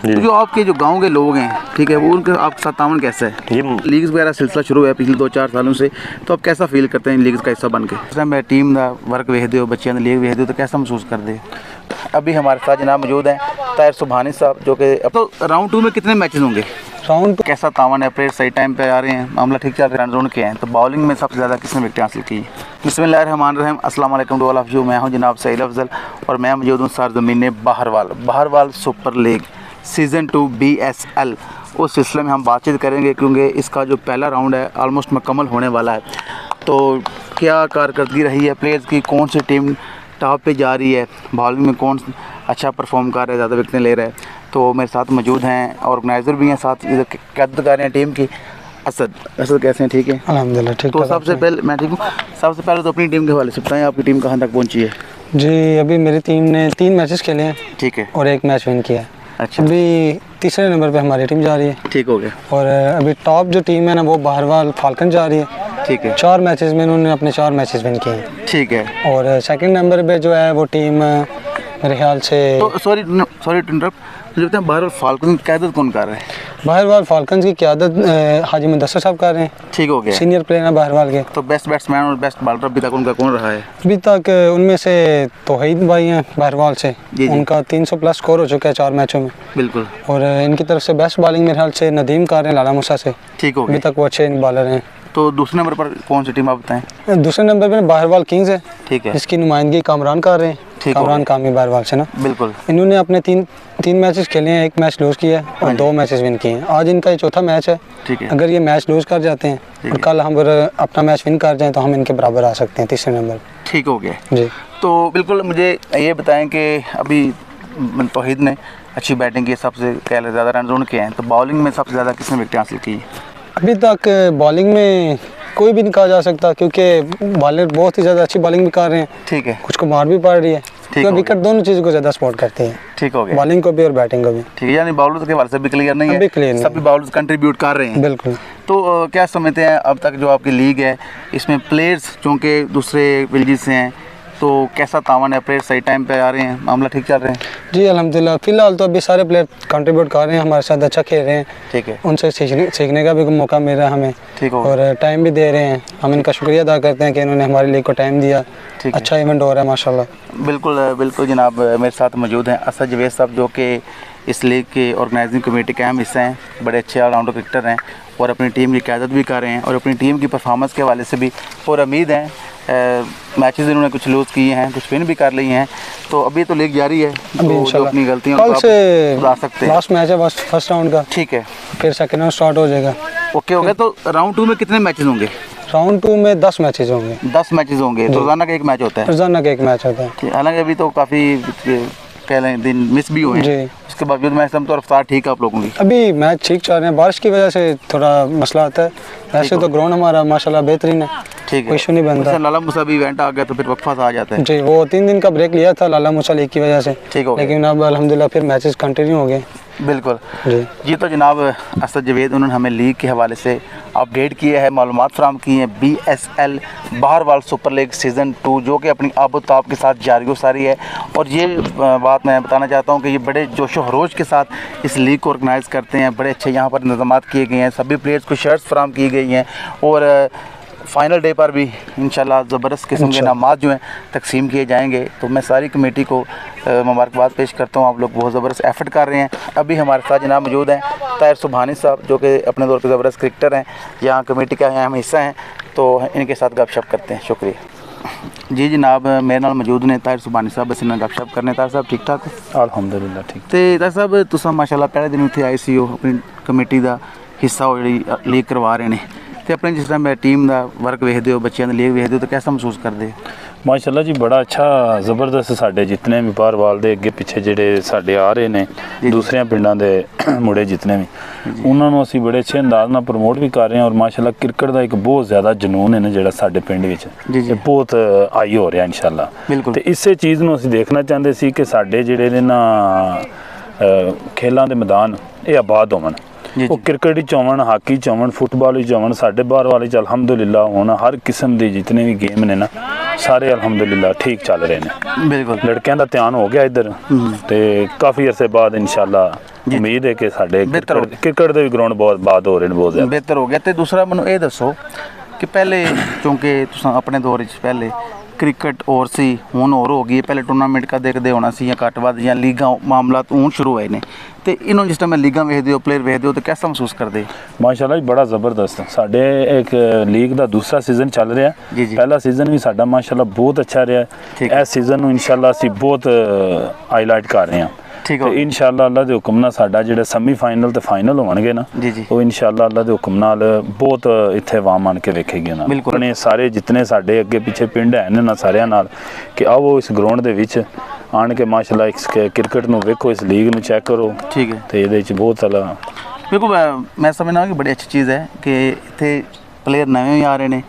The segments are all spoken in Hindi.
तो जो आपके जो गांव के लोग हैं, ठीक है, वो उनके आपके साथ तावन कैसा है? ये लीग्स वगैरह सिलसिला शुरू हुआ है पिछले 2-4 सालों से, तो आप कैसा फील करते हैं लीग्स का हिस्सा बन के? जिस मैं टीम का वर्क वेखते हो, बच्चों की लीग वेखते हो, तो कैसा महसूस करते हो? अभी हमारे साथ जनाब मौजूद हैं ताहिर सुबहानी साहब, जो कि अब तो राउंड 2 में कितने मैचेस होंगे? राउंड कैसा तावन है? प्लेयर सही टाइम पे आ रहे हैं, मामला ठीक चल रहा है, रन जोन के हैं, तो बॉलिंग में सबसे ज़्यादा किसने विकेट हासिल की? बिस्मिल्लाहिर्रहमानिर्रहीम, अस्सलाम वालेकुम टू ऑल ऑफ यू। मैं हूं जनाब सईद अफजल और मैं मौजूद हूं सरज़मीन बहरवाल सुपर लीग सीज़न 2 BSL। उस सिलसिले में हम बातचीत करेंगे क्योंकि इसका जो पहला राउंड है ऑलमोस्ट मुकम्मल होने वाला है। तो क्या कारकर्दगी रही है प्लेयर्स की, कौन सी टीम टॉप पे जा रही है, बॉलिंग में कौन अच्छा परफॉर्म कर रहा है, ज़्यादा विकेटें ले रहा है, तो मेरे साथ मौजूद हैं, ऑर्गेनाइज़र भी हैं साथ, इधर क़यादत कर रहे हैं टीम की, असद कैसे हैं? ठीक है अल्हम्दुलिल्लाह ठीक। तो सबसे पहले मैं ठीक हूँ। सबसे पहले तो अपनी टीम के हवाले से बताएं, आपकी टीम कहाँ तक पहुँची है? जी, अभी मेरी टीम ने 3 मैचेस खेले हैं, ठीक है, और 1 मैच विन किया है। अच्छा, अभी तीसरे नंबर पे हमारी टीम जा रही है, ठीक हो गया। और अभी टॉप जो टीम है ना वो बहरवाल फाल्कन जा रही है, ठीक है। 4 मैचेस में उन्होंने अपने 4 मैचेस विन किए हैं, ठीक है। और सेकंड नंबर पे जो है वो टीम मेरे ख्याल से तो सॉरी टू इंटरप्ट, मुझे बताएं बहरवाल फाल्कन की क़यादत कौन कर रहा है? बहरवाल फाल्कन की क़यादत हाजी मुदस्सर साहब कर रहे हैं, ठीक हो गया, सीनियर प्लेयर हैं बहरवाल के। तो बेस्ट बैट्समैन और बेस्ट बॉलर अभी तक उनका कौन रहा है? अभी तक उनमें से तौहीद भाई हैं बहरवाल से, उनका 300 प्लस स्कोर हो चुका है 4 मैचों में, बिल्कुल। और इनकी तरफ से बेस्ट बॉलिंग मेरे ख्याल से नदीम कर रहे हैं लाला मूसा से, ठीक हो गया, अभी तक वो अच्छे बॉलर हैं। तो दूसरे नंबर पर कौन सी टीम आप बताएं? दूसरे नंबर पर बहरवाल किंग्स है, ठीक है, इसकी नुमाइंदगी कामरान कर रहे हैं, कामरान कामी बहरवाल से ना, बिल्कुल। इन्होंने अपने तीन मैचेस खेले हैं, 1 मैच लूज़ किया है और 2 मैचेस विन किए हैं। आज इनका ये चौथा मैच है, ठीक है। अगर ये मैच लूज़ कर जाते हैं और कल हम अपना मैच विन कर जाएँ तो हम इनके बराबर आ सकते हैं तीसरे नंबर, ठीक हो गया जी। तो बिल्कुल मुझे ये बताएं कि अभी तौहीद ने अच्छी बैटिंग की, सबसे पहले ज़्यादा रन जोन किए हैं, तो बॉलिंग में सबसे ज़्यादा किसने विकेट हासिल की? अभी तक बॉलिंग में कोई भी नहीं कहा जा सकता क्योंकि बॉलर बहुत ही ज़्यादा अच्छी बॉलिंग भी कर रहे हैं, ठीक है, कुछ को मार भी पड़ रही है, तो विकेट दोनों चीज़ों को ज़्यादा सपोर्ट करते हैं, ठीक हो गया, बॉलिंग को भी और बैटिंग को भी, ठीक है। यानी बॉलर्स के हवाले से भी क्लियर नहीं है, क्लियर सभी बॉलर्स कंट्रीब्यूट कर रहे हैं, बिल्कुल। तो क्या समझते हैं अब तक जो आपकी लीग है इसमें प्लेयर्स चूँकि दूसरे विलेज से हैं, तो कैसा तावन है? प्लेयर सही टाइम पे आ रहे हैं, मामला ठीक चल रहे हैं? जी अल्हम्दुलिल्लाह, फ़िलहाल तो अभी सारे प्लेयर कंट्रीब्यूट कर रहे हैं, हमारे साथ अच्छा खेल रहे हैं, ठीक है, उनसे सीखने का भी मौका मिल रहा है हमें, ठीक है, और टाइम भी दे रहे हैं। हम इनका शुक्रिया अदा करते हैं कि इन्होंने हमारी लीग को टाइम दिया, अच्छा इवेंट हो रहा है माशाल्लाह। बिल्कुल जनाब, मेरे साथ मौजूद हैं असद जवेद साहब, जो कि इस लीग के ऑर्गेनाइजिंग कमेटी के अहम हिस्सा हैं, बड़े अच्छे ऑलराउंडर क्रिकेटर हैं और अपनी टीम की क़यादत भी कर रहे हैं और अपनी टीम की परफॉर्मेंस के हवाले से भी और उम्मीद है। मैचेस इन्होंने कुछ लूज़ किए हैं, कुछ विन भी कर ली हैं, तो अभी तो लीग जारी है, तो जो अपनी गलतियाँ कल से सुधार सकते हैं। लास्ट मैच है बस फर्स्ट राउंड का, ठीक है, फिर सेकंड राउंड स्टार्ट हो जाएगा। ओके हो गया। तो राउंड 2 में कितने मैचेस होंगे? राउंड 2 में 10 मैचेस होंगे। 10 मैचेस होंगे, तो रोज़ाना का 1 मैच होता है? रोज़ाना का 1 मैच होता है। हालांकि अभी तो काफ़ी पहले दिन मिस भी हुए हैं, उसके बावजूद मैं समझता हूँ रफ्तार ठीक है आप लोगों की? अभी मैच ठीक चल रहे हैं, बारिश की वजह से थोड़ा मसला आता है, वैसे तो ग्राउंड हमारा माशाल्लाह बेहतरीन है, ठीक है, इशू नहीं बनता। लाला मूसा भी इवेंट आ गया तो फिर वक्फा सा आ जाता है जी, वो 3 दिन का ब्रेक लिया था लाला मूसा लीग की वजह से, ठीक हो, लेकिन अब अल्हम्दुलिल्लाह फिर मैचेस कंटिन्यू हो गए। बिल्कुल जी। तो जनाब असद जवेद उन्होंने हमें लीग के हवाले से अपडेट किया है, मालूमात फराहम की हैं। BSL बहरवाल सुपर लीग सीज़न 2 जो कि अपनी आबोताब के साथ जारी व सारी है, और ये बात मैं बताना चाहता हूँ कि ये बड़े जोशो खरोश के साथ इस लीग को ऑर्गेनाइज़ करते हैं, बड़े अच्छे यहाँ पर इंतज़ामात किए गए हैं, सभी प्लेयर्स को शर्ट्स फराहम की गई हैं, और फाइनल डे पर भी इंशाल्लाह ज़बरदस्त किस्म के इनामात जो हैं तकसीम किए जाएंगे। तो मैं सारी कमेटी को मुबारकबाद पेश करता हूँ, आप लोग बहुत ज़बरदस्त एफर्ट कर रहे हैं। अभी हमारे साथ जनाब मौजूद हैं ताहिर सुबहानी साहब, जो कि अपने दौर पर ज़बरदस्त क्रिकेटर हैं, यहाँ कमेटी का अहम हिस्सा हैं, तो इनके साथ गपशप करते हैं। शुक्रिया जी। जनाब मेरे नाल मौजूद ने ताहिर सुबहानी साहब, बस इन्हें गपशप करने। ताहिर साहब ठीक ठाक? अल्हम्दुलिल्लाह ठीक। तो ताहिर साहब तुम माशाल्लाह पहले दिन उत्थे आए सी, अपनी कमेटी का हिस्सा हो जी लीग करवा रहे हैं, तो अपने जिस तरह टीम का वर्क वेखते हो, बच्चों की लीग वेखते हो, तो कैसा महसूस करते हो? माशाल्लाह जी बड़ा अच्छा ज़बरदस्त, साढ़े जितने भी बहरवाल के अगे पिछे जोड़े साढ़े आ रहे हैं दूसरे पिंडों के मुड़े जितने भी, उन्होंने असी बड़े अच्छे अंदाज में प्रमोट भी कर रहे हैं, और माशाल्लाह क्रिकेट का एक बहुत ज़्यादा जनून है ना जोड़ा साढ़े पिंड में बहुत आई हो रहा इंशाल्लाह। तो इस चीज़ में असी देखना चाहते सी कि साढ़े जोड़े ना खेलों के मैदान ये आबाद होवन, वो क्रिकेट ही होवन, हाकी च होवन, फुटबॉल ही होवन, साढ़े बाहर वाले च अल्हम्दुलिल्लाह होना हर किस्म के जितने भी गेम ने ना सारे अल्हम्दुलिल्लाह ठीक चल रहे हैं। बिल्कुल लड़कियां का ध्यान हो गया इधर ते काफ़ी अरसे बाद इंशाल्लाह उम्मीद है कि साढ़े क्रिकेट के भी ग्राउंड बहुत बाद हो रहे हैं, बहुत ज़्यादा बेहतर हो गया। तो दूसरा मैनू ये दसो कि पहले क्योंकि तुसां अपने दौर च पहले क्रिकेट और सी हुण और हो गई, पहले टूर्नामेंट का देखते होना सी या घट वध या लीगा मामला हुण शुरू होए ने, तो इन्होंने जिस टाइम लीगा वेखदे हो प्लेयर वेखदे हो तो कैसा महसूस करते? माशाल्लाह जी बड़ा ज़बरदस्त साढ़े एक लीग का दूसरा सीजन चल रहा है। पहला सीजन भी साਡਾ माशाल्लाह बहुत अच्छा रहा। इस सीजन में इंशाल्लाह असीं बहुत हाईलाइट कर रहे हैं। ठीक है इंशाल्लाह अल्लाह के हुक्म नाल साडा जिहड़ा सैमी फाइनल ते फाइनल होणगे ना वो इंशाल्लाह अल्लाह के हुक्म नाल बहुत इत्थे वाम आन के वेखेगी ना अपने सारे जितने साडे अगे पीछे पिंड हैं ना सारियां नाल कि आओ इस ग्राउंड दे विच आन के माशाल्लाह इस क्रिकेट नूं वेखो, इस लीग नूं चेक करो। ठीक है तो इहदे च बहुत सारा बिल्कुल मैं समझना कि बड़ी अच्छी चीज़ है कि इत्थे प्लेयर नवे भी आ रहे हैं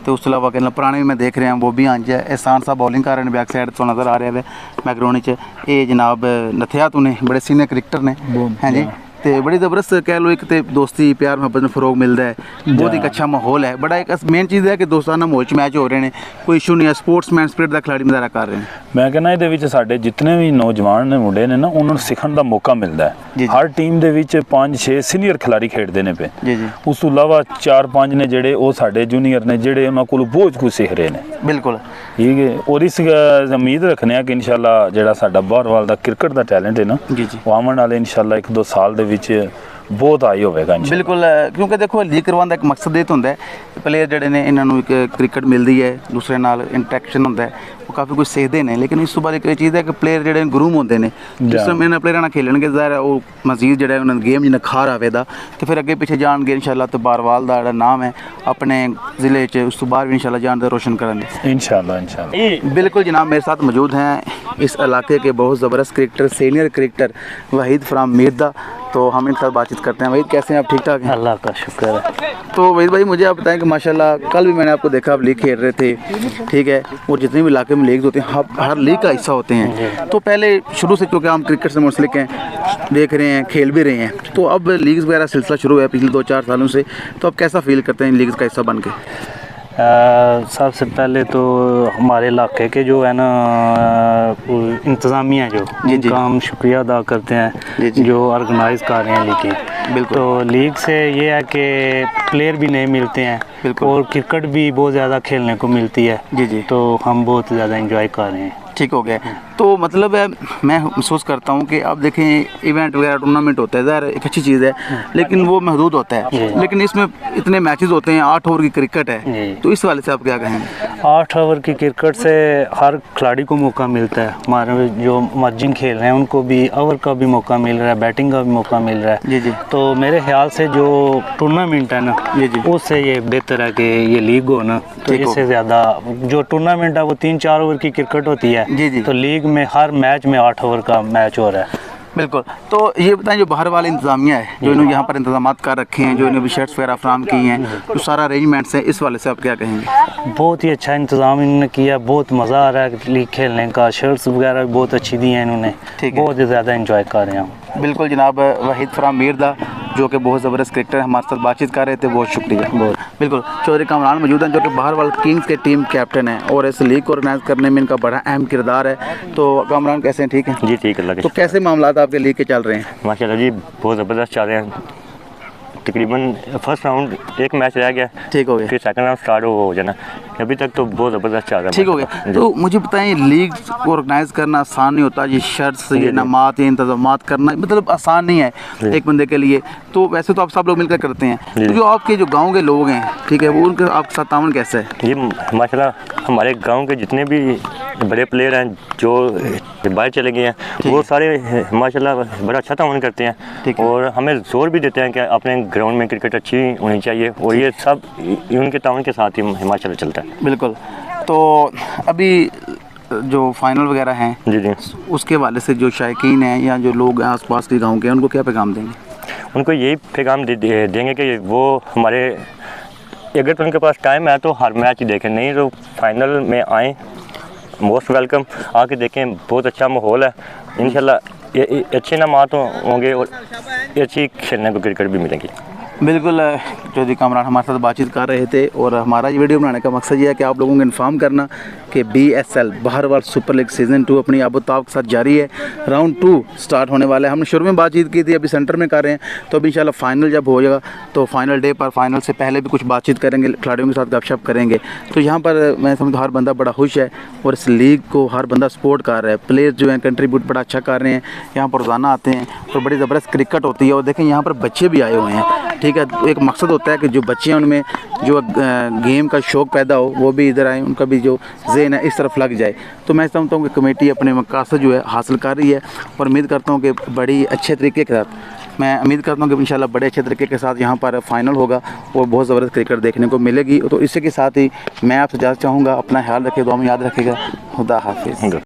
तो उस अलावा कहना पुराने भी मैं देख रहा वो भी अंज है। एहसान साहब बॉलिंग कर रहे हैं, बैक साइड तो नज़र आ रहा है बैकग्राउंड च ये जनाब नथिया तो ने बड़े सीनियर क्रिकेटर ने हैं जी, तो बड़ी ज़बरदस्त कह लो एक तो दोस्ती प्यार मोहब्बत में फ़रोग मिलता है, बहुत एक अच्छा माहौल है। बड़ा एक मेन चीज़ है कि दोस्ताना माहौल च मैच हो रहे हैं, कोई इशू नहीं है, स्पोर्ट्समैन स्पिरिट का खिलाड़ी मुजाहरा कर रहे हैं। मैं कहना ये साढ़े जितने भी नौजवान ने मुंडे ने ना उन्होंने सीखने का मौका मिलता है। हर टीम के 5-6 सीनियर खिलाड़ी खेडते हैं पे, उस तो इलावा 4-5 ने जेडे वो साढ़े जूनीयर ने जेडे उन्होंने को बहुत कुछ सीख रहे हैं। बिल्कुल ठीक है और इस उम्मीद रखने कि इंशाल्लाह जो साडा बाहरवाल का क्रिकेट का टैलेंट है ना वो आने वाले इंशाल्लाह 1-2 साल के बहुत आई होगा। बिल्कुल क्योंकि देखो लीग करवाने का एक मकसद ये तो होंदा है प्लेयर जड़े ने इन्होंने एक क्रिकेट मिलती है, दूसरे नाल इंटरेक्शन होंदा है, वो काफ़ी कुछ सीखते हैं। लेकिन इस बाद एक चीज़ है कि प्लेयर जड़े ग्रूम होंदे ने जिस समय इन्होंने प्लेयर खेलणगे ज़ाहिर वो मजीद जो उन्होंने गेम जिन्हें खार आवेगा तो फिर अगे पिछे जाएंगे इंशाल्लाह। तो बारवाल का जो नाम है अपने ज़िले उस तो बाहर भी इंशाल्लाह जान रोशन करेंगे इंशाल्लाह। बिल्कुल जनाब मेरे साथ मौजूद हैं इस इलाके के बहुत ज़बरदस्त cricketer senior cricketer Waheed from Mirda, तो हम इनके साथ बातचीत करते हैं। वहीद कैसे हैं आप? ठीक ठाक हैं अल्लाह का शुक्र है। तो वहीद भाई मुझे आप बताएं कि माशाल्लाह कल भी मैंने आपको देखा आप लीग खेल रहे थे, ठीक है, और जितने भी इलाके में लीग होते हैं हर लीग का हिस्सा होते हैं। तो पहले शुरू से क्योंकि हम क्रिकेट से मुंसलिक हैं, देख रहे हैं, खेल भी रहे हैं, तो अब लीग्स वगैरह सिलसिला शुरू है पिछले 2-4 सालों से, तो आप कैसा फील करते हैं इन लीग्स का हिस्सा बन के? सबसे पहले तो हमारे इलाके के जो है ना इंतज़ामिया जो उनका हम शुक्रिया अदा करते हैं जो ऑर्गेनाइज़ कर रहे हैं लीग। बिल्कुल तो लीग से ये है कि प्लेयर भी नहीं मिलते हैं और क्रिकेट भी बहुत ज़्यादा खेलने को मिलती है। तो हम बहुत ज़्यादा इंजॉय कर रहे हैं। ठीक हो गया। तो मतलब है मैं महसूस करता हूँ कि अब देखें इवेंट वगैरह टूर्नामेंट होता है ज़ाहिर एक अच्छी चीज़ है लेकिन वो महदूद होता है, लेकिन इसमें इतने मैचेस होते हैं, 8 ओवर की क्रिकेट है, तो इस वाले से आप क्या कहेंगे? 8 ओवर की क्रिकेट से हर खिलाड़ी को मौका मिलता है। हमारे जो मर्जिंग खेल रहे हैं उनको भी ओवर का भी मौका मिल रहा है, बैटिंग का भी मौका मिल रहा है। तो मेरे ख्याल से जो टूर्नामेंट है ना उससे ये बेहतर है कि ये लीग हो ना, तो इससे ज़्यादा जो टूर्नामेंट है वो 3-4 ओवर की क्रिकेट होती है, तो लीग में हर मैच में 8 ओवर का मैच हो रहा है। बिल्कुल। तो ये बताएं जो बाहर वाले इंतज़ामिया है जो इन्होंने यहाँ पर इंतजाम कर रखे हैं, जो इन्हें शर्ट्स वगैरह फ्राहम की हैं, जो सारा अरेंजमेंट्स हैं, इस वाले से आप क्या कहेंगे? बहुत ही अच्छा इंतज़ाम इन्होंने किया, बहुत मज़ा आ रहा है लीग खेलने का, शर्ट्स वगैरह भी बहुत अच्छी दी हैं इन्होंने, बहुत ही ज़्यादा इंजॉय कर रहे हैं। बिल्कुल जनाब वहीद फ्राम मीरदा जो कि बहुत ज़बरदस्त क्रिकेटर हमारे साथ बातचीत कर रहे थे, बहुत शुक्रिया। बहुत बिल्कुल चौधरी कामरान मौजूद हैं जो कि बाहर वाल किंग्स के टीम कैप्टन हैं और इस लीग को ऑर्गेनाइज करने में इनका बड़ा अहम किरदार है। तो कामरान कैसे हैं? ठीक हैं जी, ठीक है। तो कैसे मामला आपके लीग के चल रहे हैं? माशाल्लाह जी बहुत ज़बरदस्त चल रहे हैं। तकरीबन फर्स्ट राउंड एक मैच रह गया, ठीक हो गया, फिर सेकंड राउंड स्टार्ट हो जाना, अभी तक तो बहुत ज़बरदस्त चल रहा है। ठीक हो गया। तो मुझे बताएं लीग को ऑर्गेनाइज करना आसान नहीं होता, ये शर्ट्स ये नमात ये इंतजाम करना मतलब आसान नहीं है एक बंदे के लिए। तो वैसे तो आप सब लोग मिलकर करते हैं, तो जो आपके जो गाँव के लोग हैं, ठीक है, वो उनके आपके साथ तावन कैसे है? जी माशाल्लाह हमारे गाँव के जितने भी बड़े प्लेयर हैं जो बाहर चले गए हैं वो सारे माशाल्लाह बड़ा अच्छा तावन करते हैं और हमें जोर भी देते हैं कि अपने ग्राउंड में क्रिकेट अच्छी होनी चाहिए, और ये सब उनके तावन के साथ ही माशाल्लाह चलता है। बिल्कुल। तो अभी जो फाइनल वगैरह हैं जी उसके वाले से जो शायकीन हैं या जो लोग आस पास के गाँव के उनको क्या पैगाम देंगे? उनको यही पैगाम देंगे कि वो हमारे अगर तो उनके पास टाइम है तो हर मैच देखें, नहीं तो फाइनल में आएँ, मोस्ट वेलकम, आके देखें, बहुत अच्छा माहौल है। इंशाल्लाह ये अच्छे इनामात होंगे और अच्छी खेलने को क्रिकेट भी मिलेगी। बिल्कुल चौधरी कामरान हमारे साथ बातचीत कर रहे थे और हमारा ये वीडियो बनाने का मकसद ये है कि आप लोगों को इन्फॉर्म करना कि BSL बहरवाल सुपर लीग सीज़न 2 अपनी आबोताब के साथ जारी है। राउंड 2 स्टार्ट होने वाला है। हमने शुरू में बातचीत की थी, अभी सेंटर में कर रहे हैं, तो अभी इंशाल्लाह फाइनल जब हो जाएगा तो फाइनल डे पर फाइनल से पहले भी कुछ बातचीत करेंगे, खिलाड़ियों के साथ गपशप करेंगे। तो यहाँ पर मैं समझता हूँ हर बंदा बड़ा खुश है और इस लीग को हर बंदा सपोर्ट कर रहा है। प्लेयर जो हैं कंट्रीब्यूट बड़ा अच्छा कर रहे हैं, यहाँ पर रोज़ाना आते हैं और बड़ी ज़बरदस्त क्रिकेट होती है। और देखें यहाँ पर बच्चे भी आए हुए हैं, ठीक है। तो एक मकसद होता है कि जो बच्चे हैं उनमें जो गेम का शौक़ पैदा हो, वो भी इधर आए, उनका भी जो ज़हन है इस तरफ लग जाए। तो मैं समझता हूँ कि कमेटी अपने मकसद जो है हासिल कर रही है और उम्मीद करता हूँ कि बड़ी अच्छे तरीके के साथ, मैं उम्मीद करता हूँ कि इंशाल्लाह बड़े अच्छे तरीके के साथ यहाँ पर फाइनल होगा और बहुत ज़बरदस्त क्रिकेट देखने को मिलेगी। तो इसी के साथ ही मैं आपसे इजाज़त चाहूँगा। अपना ख्याल रखिए, दुआ में याद रखिएगा। खुदा हाफिज़।